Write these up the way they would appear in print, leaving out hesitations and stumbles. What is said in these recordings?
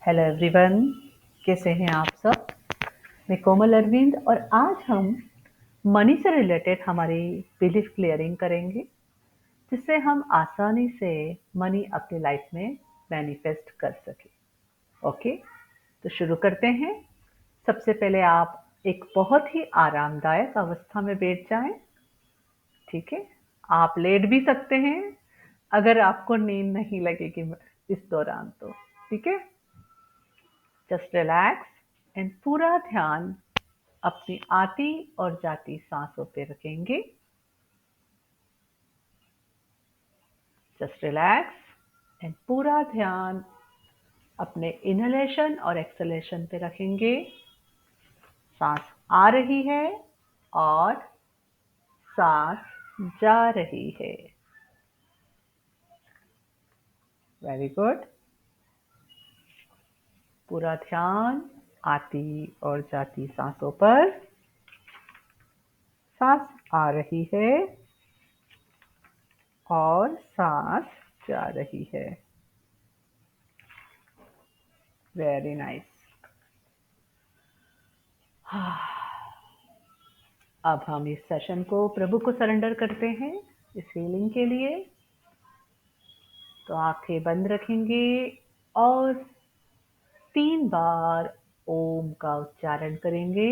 Hello everyone, कैसे हैं आप सब। मैं कोमल अरविंद और आज हम मनी से रिलेटेड हमारी बिलीफ क्लियरिंग करेंगे, जिससे हम आसानी से मनी अपनी लाइफ में मैनिफेस्ट कर सकें। ओके, तो शुरू करते हैं। सबसे पहले आप एक बहुत ही आरामदायक अवस्था में बैठ जाएं। ठीक है, आप लेट भी सकते हैं अगर आपको नींद नहीं लगेगी इस दौरान तो। ठीक है, जस्ट रिलैक्स एंड पूरा ध्यान अपनी आती और जाती सांसों पे रखेंगे। जस्ट रिलैक्स एंड पूरा ध्यान अपने इनहेलेशन और एक्सहेलेशन पे रखेंगे। सांस आ रही है और सांस जा रही है। Very good. पूरा ध्यान आती और जाती सांसों पर। सांस आ रही है और सांस जा रही है। Very nice. अब हम इस सेशन को प्रभु को सरेंडर करते हैं इस फीलिंग के लिए। तो आंखें बंद रखेंगे और 3 बार ओम का उच्चारण करेंगे।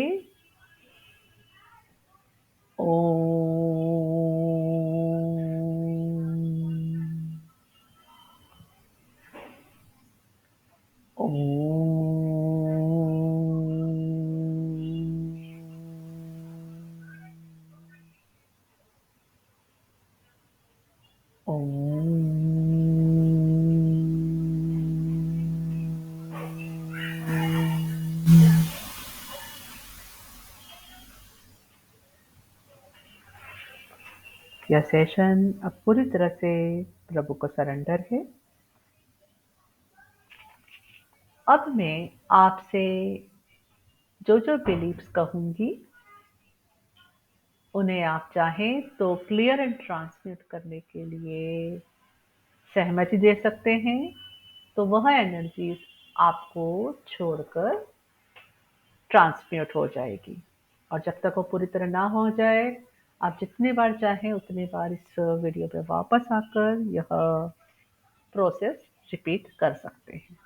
ओम, यह सेशन अब पूरी तरह से प्रभु को सरेंडर है। अब मैं आपसे जो जो बिलीव्स कहूंगी उन्हें आप चाहें तो क्लियर एंड ट्रांसमिट करने के लिए सहमति दे सकते हैं। तो वह एनर्जीज आपको छोड़कर ट्रांसम्यूट हो जाएगी। और जब तक वो पूरी तरह ना हो जाए, आप जितने बार चाहें उतने बार इस वीडियो पे वापस आकर यह प्रोसेस रिपीट कर सकते हैं।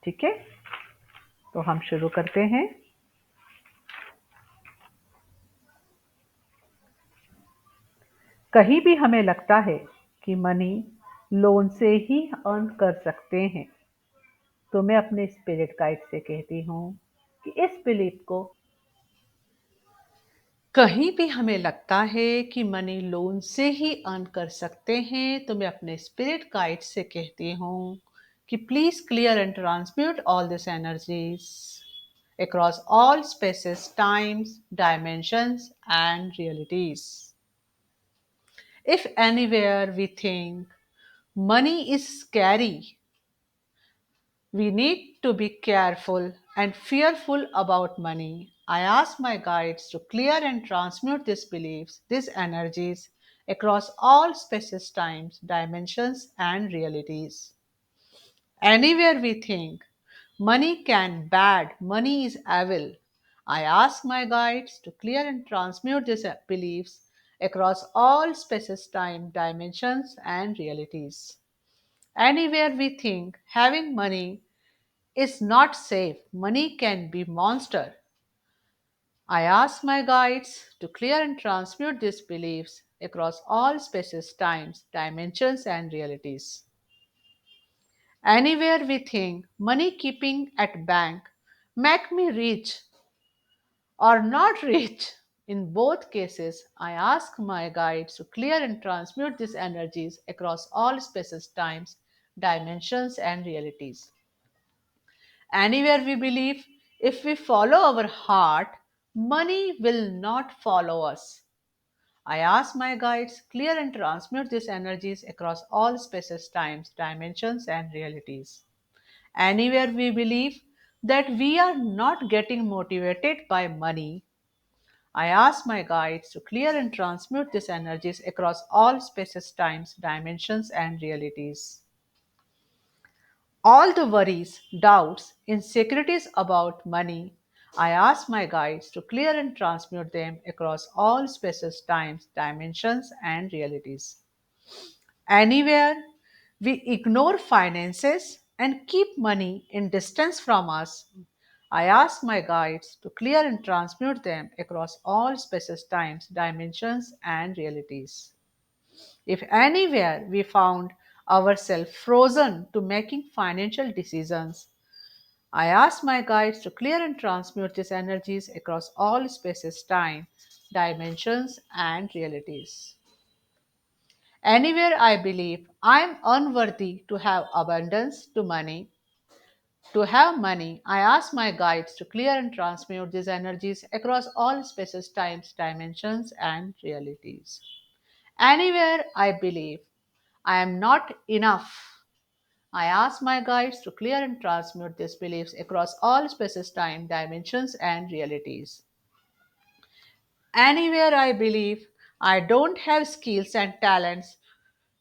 ठीक है, तो हम शुरू करते हैं। कहीं भी हमें लगता है कि मनी लोन से ही अर्न कर सकते हैं, तो मैं अपने स्पिरिट गाइड से कहती हूँ कि इस बिलीफ को कहीं भी हमें लगता है कि मनी लोन से ही अर्न कर सकते हैं, तो मैं अपने स्पिरिट गाइड से कहती हूँ कि please clear and transmute all this energies across all spaces, times, dimensions, and realities. If anywhere we think money is scary, we need to be careful and fearful about money. I ask my guides to clear and transmute these beliefs, these energies across all spaces, times, dimensions, and realities. Anywhere we think money can bad, money is evil, I ask my guides to clear and transmute these beliefs across all spaces, time, dimensions, and realities. Anywhere we think having money is not safe, money can be monster, I ask my guides to clear and transmute these beliefs across all spaces, times, dimensions, and realities. Anywhere we think money keeping at bank make me rich or not rich. In both cases, I ask my guides to clear and transmute these energies across all spaces, times, dimensions, and realities. Anywhere we believe if we follow our heart, money will not follow us. I ask my guides clear and transmute these energies across all spaces, times, dimensions, and realities. Anywhere we believe that we are not getting motivated by money, I ask my guides to clear and transmute these energies across all spaces, times, dimensions, and realities. all the worries, doubts, insecurities about money. I ask my guides to clear and transmute them across all spaces, times, dimensions, and realities. Anywhere we ignore finances and keep money in distance from us, I ask my guides to clear and transmute them across all spaces, times, dimensions, and realities. If anywhere we found ourselves frozen to making financial decisions, I ask my guides to clear and transmute these energies across all spaces, time, dimensions, and realities. Anywhere I believe I am unworthy to have abundance to have money, I ask my guides to clear and transmute these energies across all spaces, times, dimensions, and realities. Anywhere I believe I am not enough, I ask my guides to clear and transmute these beliefs across all spaces, time, dimensions, and realities. Anywhere I believe I don't have skills and talents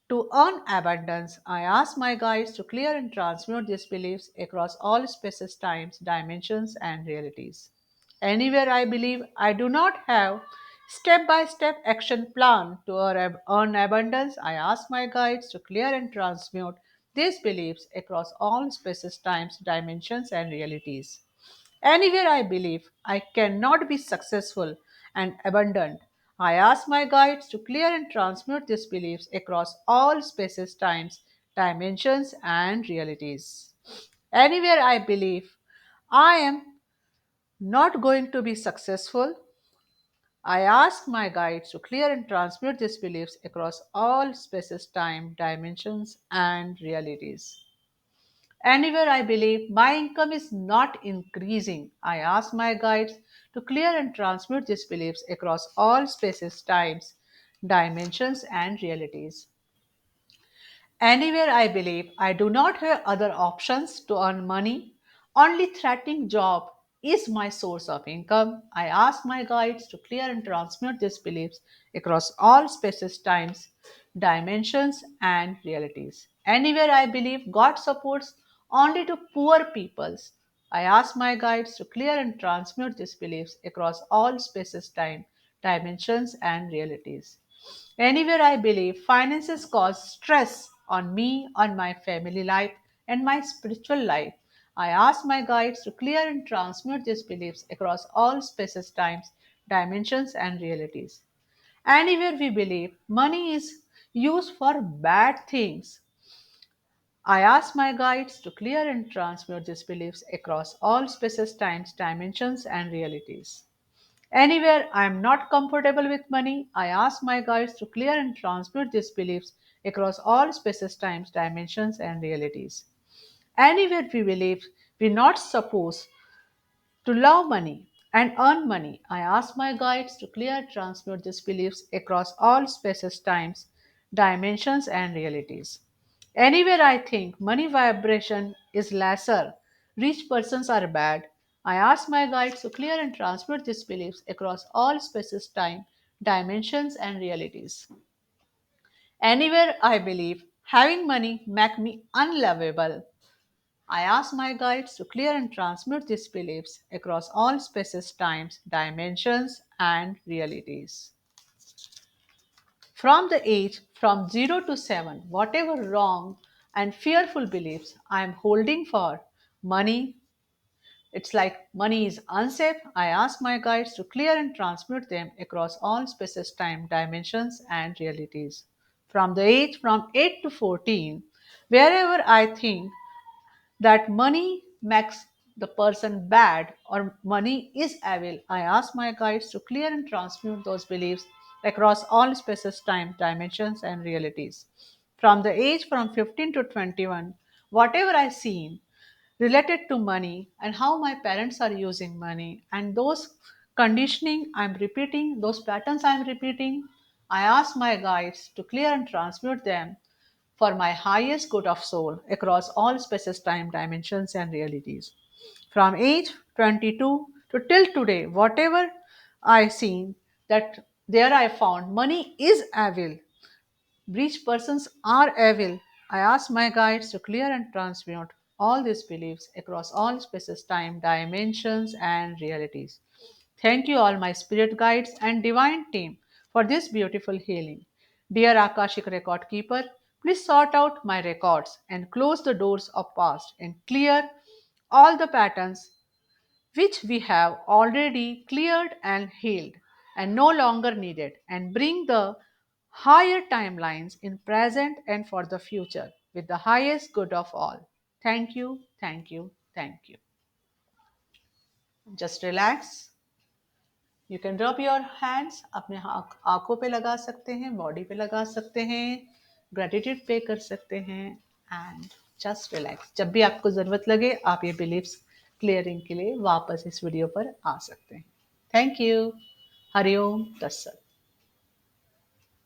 to earn abundance, I ask my guides to clear and transmute these beliefs across all spaces, times, dimensions, and realities. Anywhere I believe I do not have step by step action plan to earn abundance, I ask my guides to clear and transmute these beliefs across all spaces, times, dimensions, and realities. Anywhere I believe I cannot be successful and abundant, I ask my guides to clear and transmute these beliefs across all spaces, times, dimensions, and realities. Anywhere I believe I am not going to be successful, I ask my guides to clear and transmute these beliefs across all spaces, time, dimensions, and realities. Anywhere I believe my income is not increasing, I ask my guides to clear and transmute these beliefs across all spaces, times, dimensions, and realities. Anywhere I believe I do not have other options to earn money, only threatening job is my source of income. I ask my guides to clear and transmute these beliefs across all spaces, times, dimensions, and realities. Anywhere I believe God supports only to poor peoples, I ask my guides to clear and transmute these beliefs across all spaces, time, dimensions, and realities. Anywhere I believe finances cause stress on me, on my family life, and my spiritual life. I ask my guides to clear and transmute these beliefs across all spaces, times, dimensions, and realities. Anywhere we believe money is used for bad things, I ask my guides to clear and transmute these beliefs across all spaces, times, dimensions, and realities. Anywhere I am not comfortable with money, I ask my guides to clear and transmute these beliefs across all spaces, times, dimensions, and realities. Anywhere we believe we're not supposed to love money and earn money, I ask my guides to clear and transmute these beliefs across all spaces, times, dimensions, and realities. Anywhere I think money vibration is lesser, rich persons are bad, I ask my guides to clear and transmute these beliefs across all spaces, time, dimensions, and realities. Anywhere I believe having money make me unlovable, I ask my guides to clear and transmute these beliefs across all spaces, times, dimensions, and realities. From the age from 0 to 7, whatever wrong and fearful beliefs I am holding for money, it's like money is unsafe. I ask my guides to clear and transmute them across all spaces, time, dimensions, and realities. From the age from 8 to 14, wherever I think that money makes the person bad or money is evil, I ask my guides to clear and transmute those beliefs across all spaces, time, dimensions, and realities. From the age from 15 to 21, whatever I seen related to money and how my parents are using money and those conditioning I'm repeating, those patterns I'm repeating, I ask my guides to clear and transmute them for my highest good of soul across all spaces, time, dimensions, and realities. From age 22 to till today, whatever I seen that there I found money is evil, rich persons are evil. I ask my guides to clear and transmute all these beliefs across all spaces, time, dimensions, and realities. Thank you, all my spirit guides and divine team, for this beautiful healing. Dear Akashic Record Keeper, please sort out my records and close the doors of past and clear all the patterns which we have already cleared and healed and no longer needed, and bring the higher timelines in present and for the future with the highest good of all. Thank you, thank you, thank you. Just relax. You can rub your hands, अपने आंखों पे लगा सकते हैं, body पे लगा सकते हैं, ग्रेटिट्यूड पे कर सकते हैं एंड जस्ट रिलैक्स. जब भी आपको ज़रूरत लगे आप ये बिलीव्स क्लियरिंग के लिए वापस इस वीडियो पर आ सकते हैं. Thank you. हरिओम तत्सत.